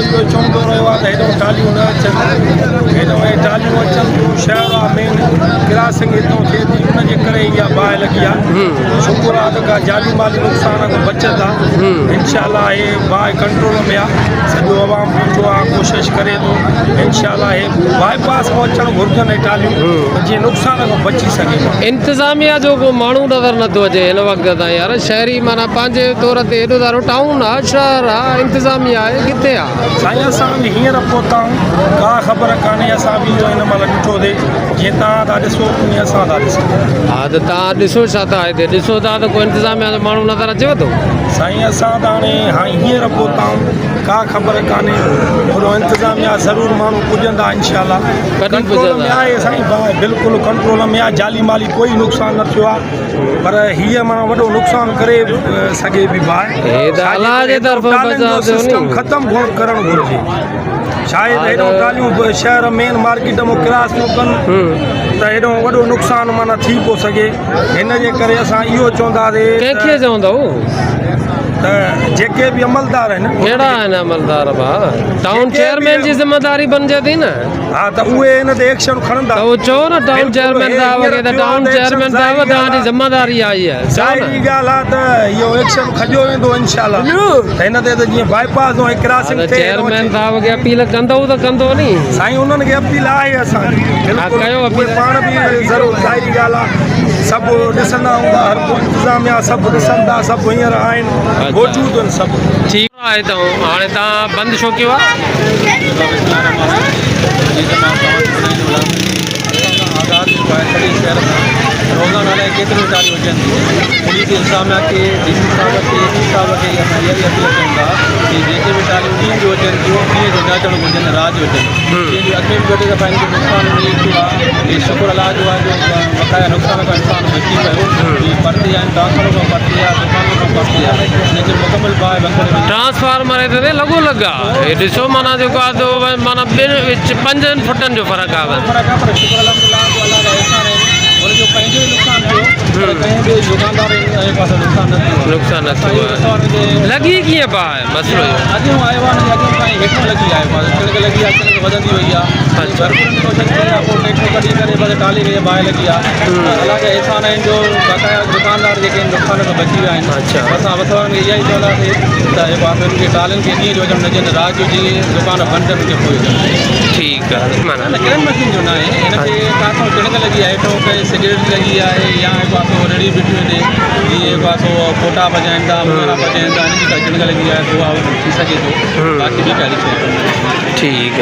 इहो चवंदो रहियो आहे त हेॾो टालियूं न अचनि, हेॾो टालियूं अचनि थियूं। शहर आहे मेन क्रासिंग हितां थिए थी, उनजे करे इहा बाहि लॻी आहे। शुक्र आहे त का जाली माली नुक़सान खां बचत आहे। इनशाला हे बाहि कंट्रोल में आहे। सॼो आवाम ॿुधो आहे, कोशिशि करे थो। इनशाला हे बाईपास पहुचणु घुरिजनि हे टालियूं, जीअं नुक़सान खां बची सघे। इंतिज़ामिया जो को माण्हू नज़र नथो अचे हिन वक़्त ताईं यार। शहरी माना पंहिंजे तौर ते एॾो सारो टाउन आहे, शहर आहे, इंतिज़ामिया आहे, किथे आहे? साईं असां बि हींअर पहुता आहियूं, का ख़बर कान्हे। असां बि इहो हिन महिल ॾिठोसीं, जीअं तव्हां था ॾिसो तीअं असां था ॾिसूं। हा त तव्हां ॾिसो छा था हिते? ॾिसो था त कोई इंतिज़ामिया जो माण्हू नज़र अचेव थो? साईं असां त हाणे हींअर पहुता आहियूं, का ख़बर कान्हे। थोरो इंतिज़ामिया ज़रूरु माण्हू पुॼंदा इनशाला। कंट्रोल में आहे साईं, बिल्कुलु कंट्रोल में आहे। जाली माली कोई नुक़सानु न थियो आहे, पर हीअ माना वॾो नुक़सानु करे सघे बि बाहि। सिस्टम ख़तमु करणु घुरिजे। शायदि हेॾो टालियूं शहर मेन मार्केट में क्रॉस थियूं कनि त हेॾो वॾो नुक़सानु माना थी पियो सघे। हिन जे करे असां इहो चवंदासीं। कंहिंखे चवंदव? त जेके बि अमलदार आहिनि। कहिड़ा आहिनि अमलदार? भाउ टाउन चेयरमैन जी ज़िम्मेदारी बणिजे थी न। हा त उहे हिन ते एक्शन खणंदा। त उहो चओ न टाउन चेयरमैन साहिब खे त टाउन चेयरमैन साहिब तव्हांजी ज़िम्मेदारी आहे इहा। साईं ॻाल्हि आहे त इहो एक्शन खॼो वेंदो इनशाला। त हिन ते त जीअं बाईपास ऐं क्रॉसिंग थिए। चेयरमैन साहिब खे अपील कंदव त कंदो नी? साईं उन्हनि खे अपील आहे असांजी, कयो अपील। पाण बि ज़रूरु ज़ाहिरी ॻाल्हि आहे, सभु ॾिसंदा हूंदा, हर को इंतिज़ामिया सभु ॾिसंदा, सभु हींअर आहिनि, मौजूदु आहिनि सभु। ठीकु आहे। त हाणे तव्हां बंदि छो कयो आहे? रोज़ाना केतिरियूं टालियूं अचनि थियूं। पुलिस इंतिज़ामिया खे, डीसी साहिब खे, एसी साहिब खे असां इहा बि अपील कयूं था कि जेके बि टालियूं ॾींहं जो अचनि थियूं, ॾींहं जो न अचणु घुरिजनि, राति जो अचनि। जंहिंजो अॻिमें बि घटि दफ़ा हिनखे नुक़सानु मिली थियो आहे। हे शुक्र अलाह जो आहे जो बक़ाया नुक़सान खां इंसानु बची पियो। हीअ परती आहिनि, डाकणो खां परती आहे, दुकानूं खां परती आहे, हिनखे मुकमल बाहि बंदि। ट्रांसफार्मर ते लॻो लॻा हे ॾिसो, माना जेको आहे माना 5 फुटनि जो फ़र्क़ु आहे। पर शुक्र अल्हम्दुलिल्लाह जो अलाह जा एहसान आहिनि। हुनजो पंहिंजो ई नुक़सानु थियो, पर कंहिं बि दुकानदार जे पासे नुक़सानु न थियो। नुक़सानु न थियो। लॻी कीअं पाए मसइलो? अॼु आयो आहे, अॼु ताईं हेठों लॻी आहे, कणिक लॻी आहे, कणिक वधंदी वई आहे। सरपुरनि जी कोशिशि कई आहे, पोइ ट्रैक्टर कढी करे बसि टाली खे बाहि लॻी आहे। अलाह जा एहसान आहिनि जो बक़ाया दुकानदार जेके नुक़सान खां बची विया आहिनि। अच्छा, असां वसवारनि खे इहा ई चवंदासीं त जेको आहे उनखे टालियुनि खे ॾींहं जो अचणु न ॾियनि, राति जो जीअं दुकान बंदि हुनखे पोइ ठीकु आहे। माना किरन मशीन जो न आहे, हिनखे किथां कणिक लॻी आहे, हेठों कंहिं सिगरेट लॻी आहे, या हिकु आहे रड़ी बीठी हुजे, जीअं हिकु आहे फोटा बजाइनि था, मुंगरा बजाइनि था, हिनजी का कणिक लॻी आहे, उहा थी सघे थो। बाक़ी बि कहिड़ी शइ। ठीकु आहे।